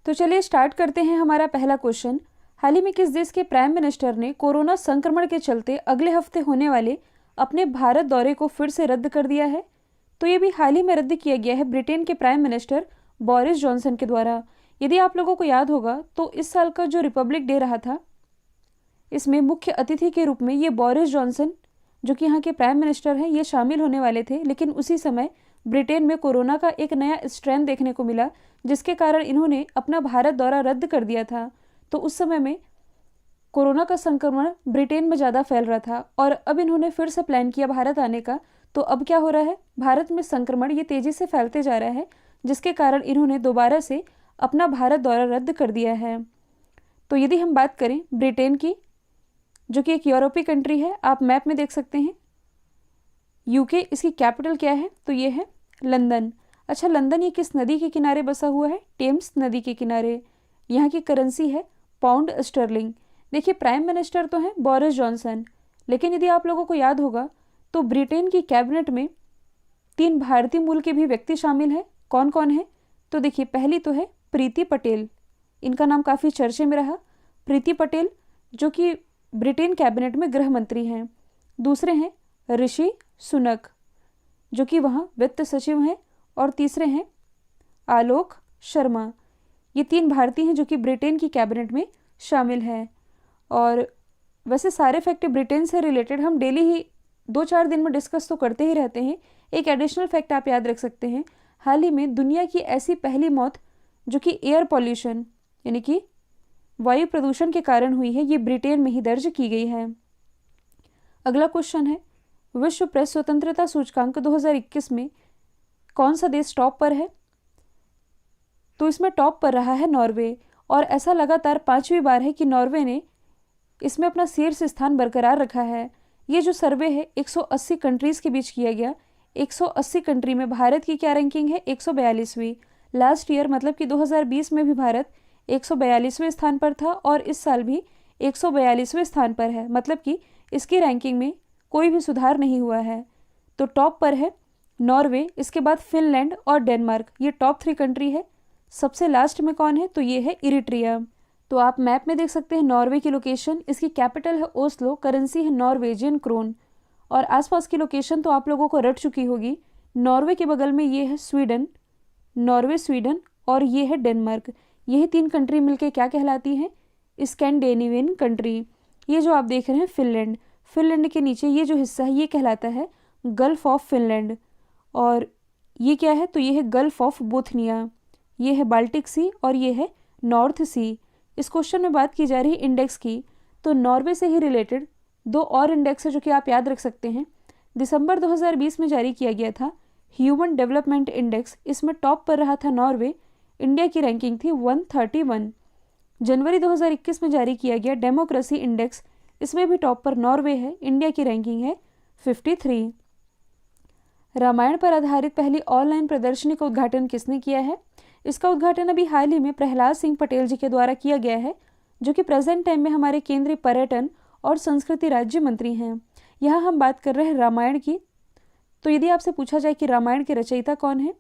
तो चलिए स्टार्ट करते हैं हमारा पहला क्वेश्चन। हाल ही में किस देश के प्राइम मिनिस्टर ने कोरोना संक्रमण के चलते अगले हफ्ते होने वाले अपने भारत दौरे को फिर से रद्द कर दिया है? तो ये भी हाल ही में रद्द किया गया है ब्रिटेन के प्राइम मिनिस्टर बोरिस जॉनसन के द्वारा। यदि आप लोगों को याद होगा तो इस साल का जो रिपब्लिक डे रहा था, इसमें मुख्य अतिथि के रूप में ये बोरिस जॉनसन जो कि यहाँ के प्राइम मिनिस्टर हैं ये शामिल होने वाले थे, लेकिन उसी समय ब्रिटेन में कोरोना का एक नया स्ट्रेन देखने को मिला, जिसके कारण इन्होंने अपना भारत दौरा रद्द कर दिया था। तो उस समय में कोरोना का संक्रमण ब्रिटेन में ज़्यादा फैल रहा था और अब इन्होंने फिर से प्लान किया भारत आने का। तो अब क्या हो रहा है, भारत में संक्रमण ये तेज़ी से फैलते जा रहा है, जिसके कारण इन्होंने दोबारा से अपना भारत दौरा रद्द कर दिया है। तो यदि हम बात करें ब्रिटेन की, जो कि एक यूरोपीय कंट्री है, आप मैप में देख सकते हैं यूके, इसकी कैपिटल क्या है? तो ये है लंदन। अच्छा, लंदन ये किस नदी के किनारे बसा हुआ है? टेम्स नदी के किनारे। यहाँ की करेंसी है पाउंड स्टर्लिंग। देखिए, प्राइम मिनिस्टर तो हैं बोरिस जॉनसन, लेकिन यदि आप लोगों को याद होगा तो ब्रिटेन की कैबिनेट में 3 भारतीय मूल के भी व्यक्ति शामिल हैं। कौन कौन है? तो देखिए, पहली तो है प्रीति पटेल, इनका नाम काफ़ी चर्चे में रहा। प्रीति पटेल जो कि ब्रिटेन कैबिनेट में गृह मंत्री हैं। दूसरे हैं ऋषि सुनक जो कि वहाँ वित्त सचिव हैं। और तीसरे हैं आलोक शर्मा। ये 3 भारतीय हैं जो कि ब्रिटेन की कैबिनेट में शामिल हैं। और वैसे सारे फैक्ट ब्रिटेन से रिलेटेड हम डेली ही 2-4 दिन में डिस्कस तो करते ही रहते हैं। एक एडिशनल फैक्ट आप याद रख सकते हैं, हाल ही में दुनिया की ऐसी पहली मौत जो कि एयर पॉल्यूशन यानी कि वायु प्रदूषण के कारण हुई है, ये ब्रिटेन में ही दर्ज की गई है। अगला क्वेश्चन है, विश्व प्रेस स्वतंत्रता सूचकांक 2021 में कौन सा देश टॉप पर है? तो इसमें टॉप पर रहा है नॉर्वे, और ऐसा लगातार 5वीं बार है कि नॉर्वे ने इसमें अपना शीर्ष स्थान बरकरार रखा है। ये जो सर्वे है 180 कंट्रीज़ के बीच किया गया। 180 कंट्री में भारत की क्या रैंकिंग है? 142वीं। लास्ट ईयर मतलब कि 2020 में भी भारत 142वें स्थान पर था और इस साल भी 142वें स्थान पर है, मतलब कि इसकी रैंकिंग में कोई भी सुधार नहीं हुआ है। तो टॉप पर है नॉर्वे, इसके बाद फिनलैंड और डेनमार्क, ये टॉप 3 कंट्री है। सबसे लास्ट में कौन है? तो ये है इरिट्रिया। तो आप मैप में देख सकते हैं नॉर्वे की लोकेशन, इसकी कैपिटल है ओस्लो, करेंसी है नॉर्वेजियन क्रोन। और आसपास की लोकेशन तो आप लोगों को रट चुकी होगी। नॉर्वे के बगल में ये है स्वीडन, नॉर्वे स्वीडन, और ये है डेनमार्क। यही 3 कंट्री मिलके क्या कहलाती हैं? Scandinavian country. ये जो आप देख रहे हैं फिनलैंड, फिनलैंड के नीचे ये जो हिस्सा है ये कहलाता है गल्फ ऑफ फिनलैंड। और ये क्या है? तो ये है गल्फ ऑफ बोथनिया, ये है बाल्टिक सी और ये है नॉर्थ सी। इस क्वेश्चन में बात की जा रही है इंडेक्स की, तो नॉर्वे से ही रिलेटेड 2 और इंडेक्स है जो कि आप याद रख सकते हैं। दिसंबर 2020 में जारी किया गया था ह्यूमन डेवलपमेंट इंडेक्स, इसमें टॉप पर रहा था नॉर्वे, इंडिया की रैंकिंग थी 131। जनवरी 2021 में जारी किया गया डेमोक्रेसी इंडेक्स, इसमें भी टॉप पर नॉर्वे है, इंडिया की रैंकिंग है 53। रामायण पर आधारित पहली ऑनलाइन प्रदर्शनी का उद्घाटन किसने किया है? इसका उद्घाटन अभी हाल ही में प्रहलाद सिंह पटेल जी के द्वारा किया गया है, जो कि प्रेजेंट टाइम में हमारे केंद्रीय पर्यटन और संस्कृति राज्य मंत्री हैं। यहाँ हम बात कर रहे हैं रामायण की। तो यदि आपसे पूछा जाए कि रामायण के रचयिता कौन है,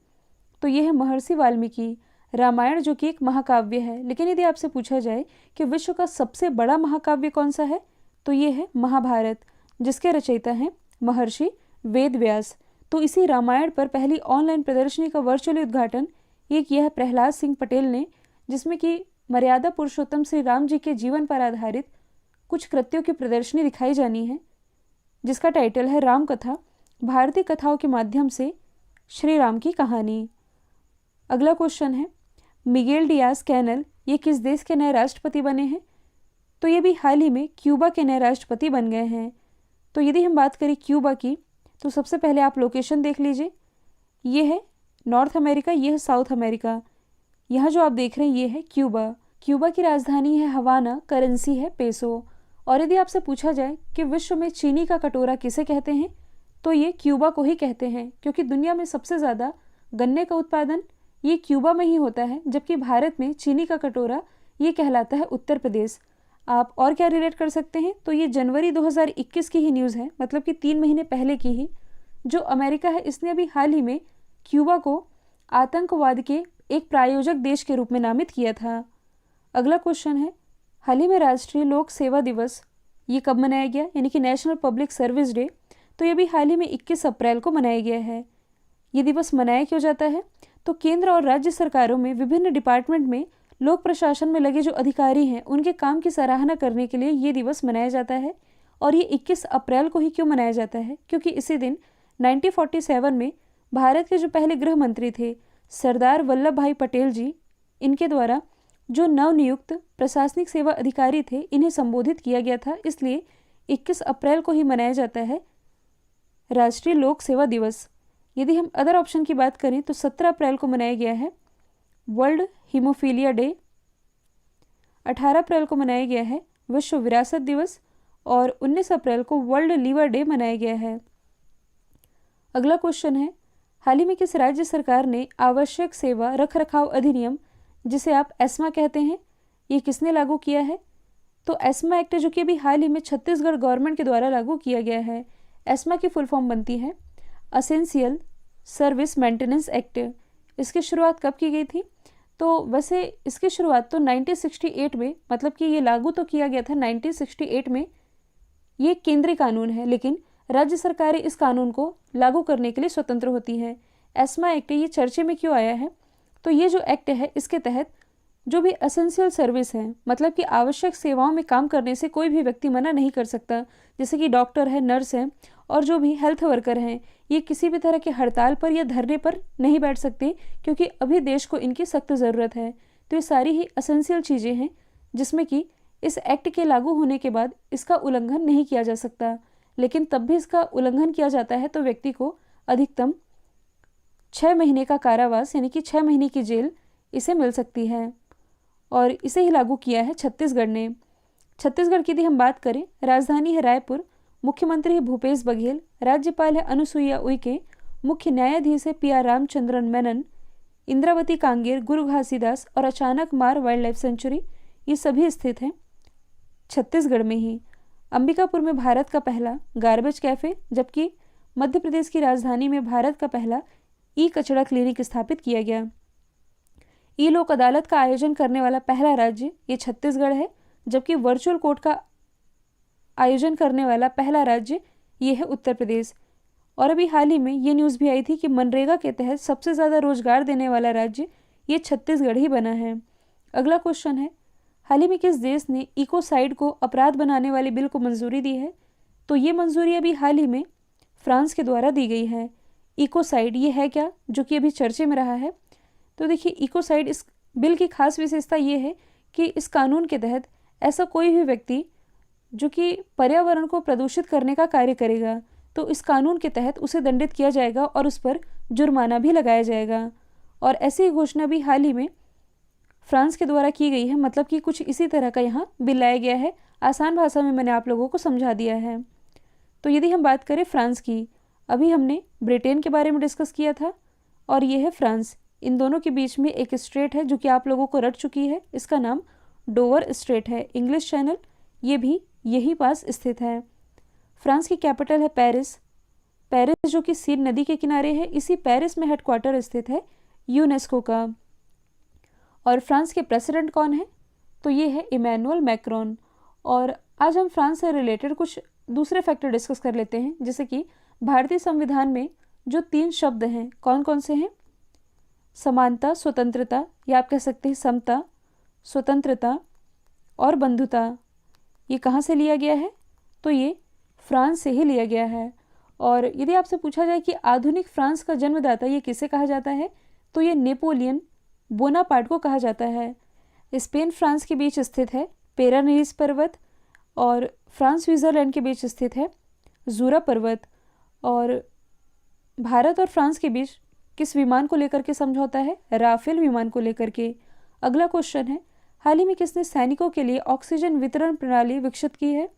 तो ये है महर्षि वाल्मीकि। रामायण जो कि एक महाकाव्य है, लेकिन यदि आपसे पूछा जाए कि विश्व का सबसे बड़ा महाकाव्य कौन सा है, तो ये है महाभारत, जिसके रचयिता हैं महर्षि वेदव्यास। तो इसी रामायण पर पहली ऑनलाइन प्रदर्शनी का वर्चुअली उद्घाटन ये किया है प्रहलाद सिंह पटेल ने, जिसमें कि मर्यादा पुरुषोत्तम श्री राम जी के जीवन पर आधारित कुछ कृत्यों की प्रदर्शनी दिखाई जानी है, जिसका टाइटल है राम कथा, भारतीय कथाओं के माध्यम से श्री राम की कहानी। अगला क्वेश्चन है, मिगेल डियाज कैनल ये किस देश के नए राष्ट्रपति बने हैं? तो ये भी हाल ही में क्यूबा के नए राष्ट्रपति बन गए हैं। तो यदि हम बात करें क्यूबा की, तो सबसे पहले आप लोकेशन देख लीजिए। ये है नॉर्थ अमेरिका, ये है साउथ अमेरिका। यहाँ जो आप देख रहे हैं ये है क्यूबा। क्यूबा की राजधानी है हवाना, करेंसी है पेसो। और यदि आपसे पूछा जाए कि विश्व में चीनी का कटोरा किसे कहते हैं, तो ये क्यूबा को ही कहते हैं, क्योंकि दुनिया में सबसे ज़्यादा गन्ने का उत्पादन ये क्यूबा में ही होता है, जबकि भारत में चीनी का कटोरा ये कहलाता है उत्तर प्रदेश। आप और क्या रिलेट कर सकते हैं? तो ये जनवरी 2021 की ही न्यूज़ है, मतलब कि 3 महीने पहले की ही। जो अमेरिका है इसने अभी हाल ही में क्यूबा को आतंकवाद के एक प्रायोजक देश के रूप में नामित किया था। अगला क्वेश्चन है, हाल ही में राष्ट्रीय लोक सेवा दिवस ये कब मनाया गया, यानी कि नेशनल पब्लिक सर्विस डे। तो ये भी हाल ही में 21 अप्रैल को मनाया गया है। ये दिवस मनाया क्यों जाता है? तो केंद्र और राज्य सरकारों में विभिन्न डिपार्टमेंट में लोक प्रशासन में लगे जो अधिकारी हैं उनके काम की सराहना करने के लिए ये दिवस मनाया जाता है। और ये 21 अप्रैल को ही क्यों मनाया जाता है? क्योंकि इसी दिन 1947 में भारत के जो पहले गृह मंत्री थे सरदार वल्लभ भाई पटेल जी, इनके द्वारा जो नवनियुक्त प्रशासनिक सेवा अधिकारी थे इन्हें संबोधित किया गया था, इसलिए 21 अप्रैल को ही मनाया जाता है राष्ट्रीय लोक सेवा दिवस। यदि हम अदर ऑप्शन की बात करें तो 17 अप्रैल को मनाया गया है वर्ल्ड हीमोफीलिया डे, 18 अप्रैल को मनाया गया है विश्व विरासत दिवस और 19 अप्रैल को वर्ल्ड लीवर डे मनाया गया है। अगला क्वेश्चन है, हाल ही में किस राज्य सरकार ने आवश्यक सेवा रखरखाव अधिनियम, जिसे आप एस्मा कहते हैं, ये किसने लागू किया है? तो एस्मा एक्ट जो कि अभी हाल ही में छत्तीसगढ़ गवर्नमेंट के द्वारा लागू किया गया है। एस्मा की फुल फॉर्म बनती है असेंशियल सर्विस मेंटेनेंस एक्ट। इसकी शुरुआत कब की गई थी? तो वैसे इसकी शुरुआत तो 1968 में, मतलब कि ये लागू तो किया गया था 1968 में। ये केंद्रीय कानून है, लेकिन राज्य सरकारें इस कानून को लागू करने के लिए स्वतंत्र होती हैं। एस्मा एक्ट ये चर्चे में क्यों आया है? तो ये जो एक्ट है इसके तहत जो भी असेंशियल सर्विस है, मतलब कि आवश्यक सेवाओं में काम करने से कोई भी व्यक्ति मना नहीं कर सकता, जैसे कि डॉक्टर है, नर्स है और जो भी हेल्थ वर्कर हैं, ये किसी भी तरह के हड़ताल पर या धरने पर नहीं बैठ सकते, क्योंकि अभी देश को इनकी सख्त ज़रूरत है। तो ये सारी ही असेंशियल चीज़ें हैं जिसमें कि इस एक्ट के लागू होने के बाद इसका उल्लंघन नहीं किया जा सकता, लेकिन तब भी इसका उल्लंघन किया जाता है तो व्यक्ति को अधिकतम 6 महीने का कारावास, यानी कि 6 महीने की जेल इसे मिल सकती है। और इसे ही लागू किया है छत्तीसगढ़ ने। छत्तीसगढ़ की यदि हम बात करें, राजधानी है रायपुर, मुख्यमंत्री है भूपेश बघेल, राज्यपाल है अनुसुईया उइके, मुख्य न्यायाधीश है पी आर रामचंद्रन मेनन, इंद्रावती कांगेर, गुरु घासीदास और अचानक मार वाइल्ड लाइफ सेंचुरी, ये सभी स्थित हैं छत्तीसगढ़ में ही। अंबिकापुर में भारत का पहला गार्बेज कैफे, जबकि मध्य प्रदेश की राजधानी में भारत का पहला ई कचरा क्लिनिक स्थापित किया गया। ई लोक अदालत का आयोजन करने वाला पहला राज्य ये छत्तीसगढ़ है, जबकि वर्चुअल कोर्ट का आयोजन करने वाला पहला राज्य ये है उत्तर प्रदेश। और अभी हाल ही में ये न्यूज़ भी आई थी कि मनरेगा के तहत सबसे ज़्यादा रोजगार देने वाला राज्य ये छत्तीसगढ़ ही बना है। अगला क्वेश्चन है, हाल ही में किस देश ने इकोसाइड को अपराध बनाने वाले बिल को मंजूरी दी है? तो ये मंजूरी अभी हाल ही में फ्रांस के द्वारा दी गई है। इकोसाइड ये है क्या, जो कि अभी चर्चे में रहा है? तो देखिए, इकोसाइड इस बिल की खास विशेषता ये है कि इस कानून के तहत ऐसा कोई भी व्यक्ति जो कि पर्यावरण को प्रदूषित करने का कार्य करेगा तो इस कानून के तहत उसे दंडित किया जाएगा और उस पर जुर्माना भी लगाया जाएगा। और ऐसी ही घोषणा भी हाल ही में फ्रांस के द्वारा की गई है, मतलब कि कुछ इसी तरह का यहाँ बिल लाया गया है। आसान भाषा में मैंने आप लोगों को समझा दिया है। तो यदि हम बात करें फ्रांस की, अभी हमने ब्रिटेन के बारे में डिस्कस किया था और ये है फ्रांस। इन दोनों के बीच में एक स्ट्रेट है जो कि आप लोगों को रट चुकी है, इसका नाम डोवर स्ट्रेट है। इंग्लिश चैनल ये भी यही पास स्थित है। फ्रांस की कैपिटल है पेरिस। पेरिस जो कि सीन नदी के किनारे है, इसी पेरिस में हेडक्वार्टर स्थित है यूनेस्को का। और फ्रांस के प्रेसिडेंट कौन है? तो ये है इमैनुअल मैक्रोन। और आज हम फ्रांस से रिलेटेड कुछ दूसरे फैक्टर डिस्कस कर लेते हैं, जैसे कि भारतीय संविधान में जो 3 शब्द हैं कौन कौन से हैं? समानता, स्वतंत्रता, या आप कह सकते हैं समता, स्वतंत्रता और बंधुता। ये कहाँ से लिया गया है? तो ये फ्रांस से ही लिया गया है। और यदि आपसे पूछा जाए कि आधुनिक फ्रांस का जन्मदाता ये किसे कहा जाता है, तो ये नेपोलियन बोनापार्ट को कहा जाता है। स्पेन फ्रांस के बीच स्थित है पेरानीस पर्वत, और फ्रांस स्विट्जरलैंड के बीच स्थित है जूरा पर्वत। और भारत और फ्रांस के बीच किस विमान को लेकर के समझौता है? राफेल विमान को लेकर के। अगला क्वेश्चन है, हाल ही में किसने सैनिकों के लिए ऑक्सीजन वितरण प्रणाली विकसित की है?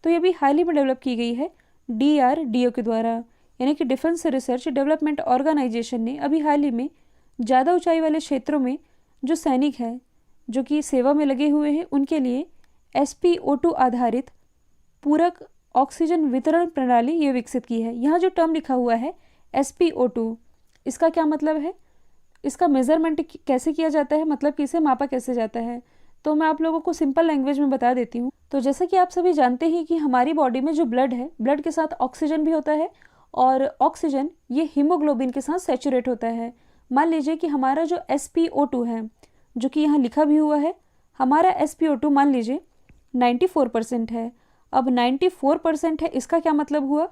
तो ये भी हाल ही में डेवलप की गई है DRDO के द्वारा, यानी कि डिफेंस रिसर्च डेवलपमेंट ऑर्गेनाइजेशन ने अभी हाल ही में ज़्यादा ऊंचाई वाले क्षेत्रों में जो सैनिक हैं जो कि सेवा में लगे हुए हैं उनके लिए SpO2 आधारित पूरक ऑक्सीजन वितरण प्रणाली ये विकसित की है। यहाँ जो टर्म लिखा हुआ है SpO2, इसका क्या मतलब है? इसका मेज़रमेंट कैसे किया जाता है, मतलब कि इसे मापा कैसे जाता है, तो मैं आप लोगों को सिंपल लैंग्वेज में बता देती हूँ। तो जैसा कि आप सभी जानते ही कि हमारी बॉडी में जो ब्लड है, ब्लड के साथ ऑक्सीजन भी होता है और ऑक्सीजन ये हीमोग्लोबिन के साथ सैचुरेट होता है। मान लीजिए कि हमारा जो SpO2 है, जो कि यहाँ लिखा भी हुआ है, हमारा SpO2 मान लीजिए 94% है। अब 94% है, इसका क्या मतलब हुआ?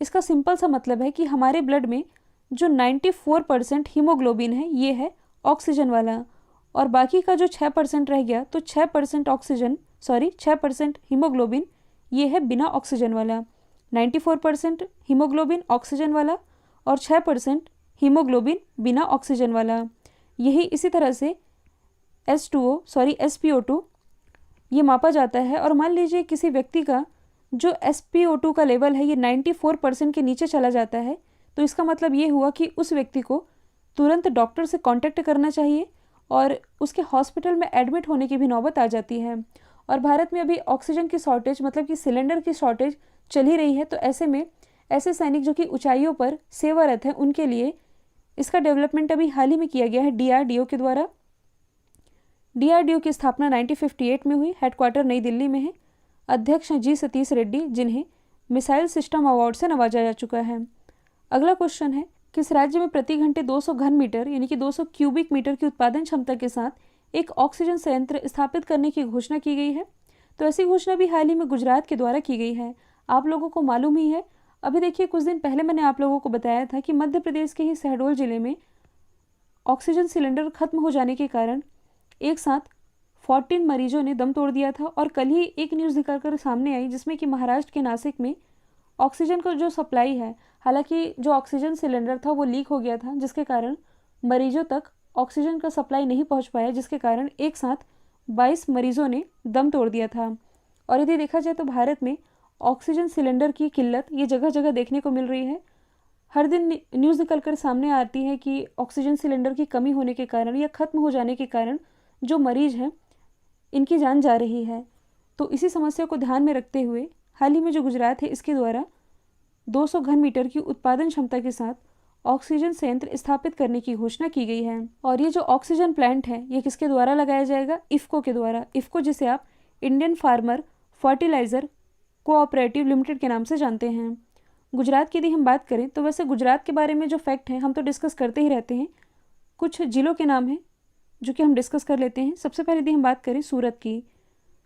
इसका सिंपल सा मतलब है कि हमारे ब्लड में जो 94% हीमोग्लोबिन है ये है ऑक्सीजन वाला, और बाकी का जो 6% रह गया, तो 6% ऑक्सीजन 6% हीमोग्लोबिन ये है बिना ऑक्सीजन वाला। 94% हीमोग्लोबिन ऑक्सीजन वाला और 6% हीमोग्लोबिन बिना ऑक्सीजन वाला। यही इसी तरह से SpO2 ये मापा जाता है। और मान लीजिए किसी व्यक्ति का जो SpO2 का लेवल है ये 94% के नीचे चला जाता है, तो इसका मतलब ये हुआ कि उस व्यक्ति को तुरंत डॉक्टर से कांटेक्ट करना चाहिए और उसके हॉस्पिटल में एडमिट होने की भी नौबत आ जाती है। और भारत में अभी ऑक्सीजन की शॉर्टेज, मतलब कि सिलेंडर की शॉर्टेज चल ही रही है, तो ऐसे में ऐसे सैनिक जो कि ऊंचाइयों पर सेवारत हैं उनके लिए इसका डेवलपमेंट अभी हाल ही में किया गया है DRDO के द्वारा। DRDO की स्थापना 1958 में हुई, हेडक्वार्टर नई दिल्ली में है। अध्यक्ष हैं G सतीश रेड्डी, जिन्हें मिसाइल सिस्टम अवार्ड से नवाजा जा चुका है। अगला क्वेश्चन है, किस राज्य में प्रति घंटे 200 घन मीटर यानी कि 200 क्यूबिक मीटर की उत्पादन क्षमता के साथ एक ऑक्सीजन संयंत्र स्थापित करने की घोषणा की गई है? तो ऐसी घोषणा भी हाल ही में गुजरात के द्वारा की गई है। आप लोगों को मालूम ही है, अभी देखिए कुछ दिन पहले मैंने आप लोगों को बताया था कि मध्य प्रदेश के ही शहडोल जिले में ऑक्सीजन सिलेंडर खत्म हो जाने के कारण एक साथ 14 मरीजों ने दम तोड़ दिया था। और कल ही एक न्यूज़ निकल कर सामने आई जिसमें कि महाराष्ट्र के नासिक में ऑक्सीजन का जो सप्लाई है, हालांकि जो ऑक्सीजन सिलेंडर था वो लीक हो गया था, जिसके कारण मरीजों तक ऑक्सीजन का सप्लाई नहीं पहुंच पाया, जिसके कारण एक साथ 22 मरीजों ने दम तोड़ दिया था। और यदि देखा जाए तो भारत में ऑक्सीजन सिलेंडर की किल्लत ये जगह जगह देखने को मिल रही है। हर दिन न्यूज़ निकल कर सामने आती है कि ऑक्सीजन सिलेंडर की कमी होने के कारण या ख़त्म हो जाने के कारण जो मरीज हैं इनकी जान जा रही है। तो इसी समस्या को ध्यान में रखते हुए हाल ही में जो गुजरात है इसके द्वारा 200 घन मीटर की उत्पादन क्षमता के साथ ऑक्सीजन संयंत्र स्थापित करने की घोषणा की गई है। और ये जो ऑक्सीजन प्लांट है ये किसके द्वारा लगाया जाएगा? इफ़को के द्वारा। इफ़को जिसे आप Indian farmer fertiliser cooperative limited के नाम से जानते हैं। गुजरात की यदि हम बात करें तो वैसे गुजरात के बारे में जो फैक्ट हैं हम तो डिस्कस करते ही रहते हैं। कुछ जिलों के नाम हैं जो कि हम डिस्कस कर लेते हैं। सबसे पहले यदि हम बात करें सूरत की,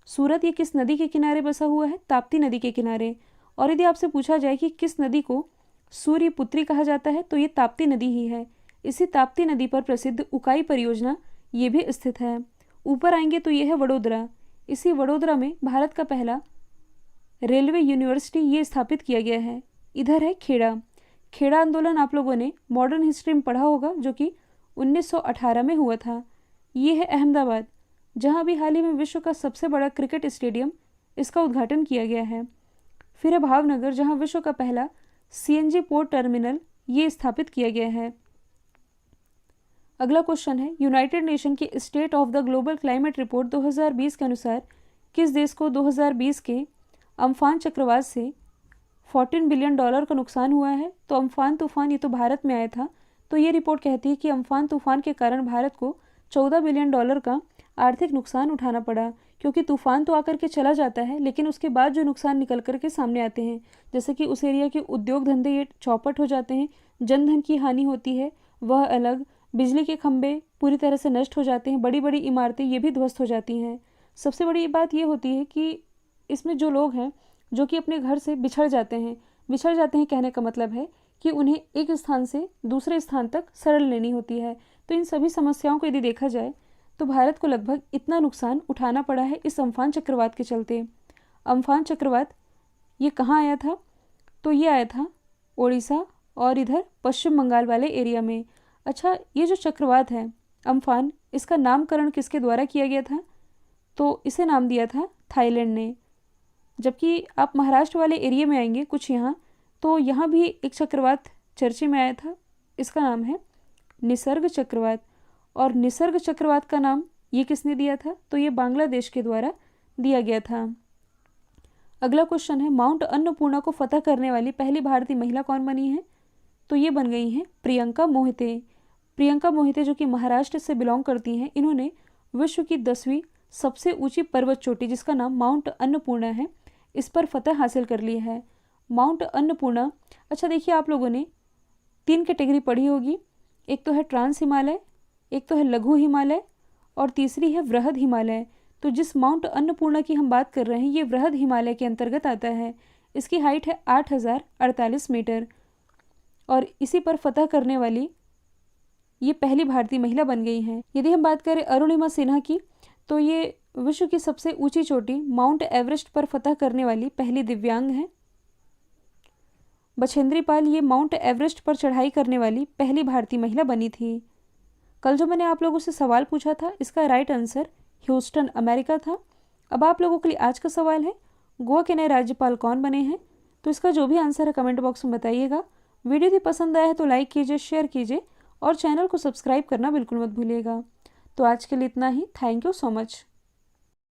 सूरत ये किस नदी के किनारे बसा हुआ है? ताप्ती नदी के किनारे। और यदि आपसे पूछा जाए कि किस नदी को सूर्यपुत्री कहा जाता है, तो ये ताप्ती नदी ही है। इसी ताप्ती नदी पर प्रसिद्ध उकाई परियोजना ये भी स्थित है। ऊपर आएंगे तो ये है वडोदरा। इसी वडोदरा में भारत का पहला रेलवे यूनिवर्सिटी ये स्थापित किया गया है। इधर है खेड़ा। खेड़ा आंदोलन आप लोगों ने मॉडर्न हिस्ट्री में पढ़ा होगा, जो कि 1918 में हुआ था। ये है अहमदाबाद, जहां अभी हाल ही में विश्व का सबसे बड़ा क्रिकेट स्टेडियम इसका उद्घाटन किया गया है। फिर है भावनगर, जहां विश्व का पहला CNG पोर्ट टर्मिनल ये स्थापित किया गया है। अगला क्वेश्चन है, यूनाइटेड नेशन की state of the global climate report 2020 के अनुसार किस देश को 2020 के अम्फान चक्रवात से $14 बिलियन का नुकसान हुआ है? तो अम्फान तूफान ये तो भारत में आया था, तो ये रिपोर्ट कहती है कि अम्फान तूफान के कारण भारत को $14 बिलियन का आर्थिक नुकसान उठाना पड़ा। क्योंकि तूफान तो आकर के चला जाता है, लेकिन उसके बाद जो नुकसान निकल कर के सामने आते हैं, जैसे कि उस एरिया के उद्योग धंधे ये चौपट हो जाते हैं, जनधन की हानि होती है वह अलग, बिजली के खंभे पूरी तरह से नष्ट हो जाते हैं, बड़ी बड़ी इमारतें ये भी ध्वस्त हो जाती हैं। सबसे बड़ी बात ये होती है कि इसमें जो लोग हैं जो कि अपने घर से बिछड़ जाते हैं कहने का मतलब है कि उन्हें एक स्थान से दूसरे स्थान तक सड़क लेनी होती है। तो इन सभी समस्याओं को यदि देखा जाए तो भारत को लगभग इतना नुकसान उठाना पड़ा है इस अम्फान चक्रवात के चलते। अम्फान चक्रवात ये कहाँ आया था? तो ये आया था ओडिशा और इधर पश्चिम बंगाल वाले एरिया में। अच्छा, ये जो चक्रवात है अम्फान, इसका नामकरण किसके द्वारा किया गया था? तो इसे नाम दिया था थाईलैंड ने। जबकि आप महाराष्ट्र वाले एरिया में आएंगे कुछ यहाँ, तो यहाँ भी एक चक्रवात चर्चे में आया था, इसका नाम है निसर्ग चक्रवात। और निसर्ग चक्रवात का नाम ये किसने दिया था? तो ये बांग्लादेश के द्वारा दिया गया था। अगला क्वेश्चन है, माउंट अन्नपूर्णा को फतह करने वाली पहली भारतीय महिला कौन बनी है? तो ये बन गई हैं प्रियंका मोहिते। प्रियंका मोहिते जो कि महाराष्ट्र से बिलोंग करती हैं, इन्होंने विश्व की 10वीं सबसे ऊंची पर्वत चोटी जिसका नाम माउंट अन्नपूर्णा है, इस पर फतह हासिल कर ली है। माउंट अन्नपूर्णा, अच्छा देखिए, आप लोगों ने 3 कैटेगरी पढ़ी होगी। एक तो है ट्रांस हिमालय, एक तो है लघु हिमालय और तीसरी है वृहद हिमालय। तो जिस माउंट अन्नपूर्णा की हम बात कर रहे हैं ये वृहद हिमालय के अंतर्गत आता है। इसकी हाइट है 8048 मीटर और इसी पर फतह करने वाली ये पहली भारतीय महिला बन गई हैं। यदि हम बात करें अरुणिमा सिन्हा की, तो ये विश्व की सबसे ऊंची चोटी माउंट एवरेस्ट पर फतह करने वाली पहली दिव्यांग हैं। बछेंद्री पाल ये माउंट एवरेस्ट पर चढ़ाई करने वाली पहली भारतीय महिला बनी थी। कल जो मैंने आप लोगों से सवाल पूछा था इसका राइट आंसर ह्यूस्टन अमेरिका था। अब आप लोगों के लिए आज का सवाल है, गोवा के नए राज्यपाल कौन बने हैं? तो इसका जो भी आंसर है कमेंट बॉक्स में बताइएगा। वीडियो यदि पसंद आया है तो लाइक कीजिए, शेयर कीजिए और चैनल को सब्सक्राइब करना बिल्कुल मत भूलिएगा। तो आज के लिए इतना ही। Thank you so much.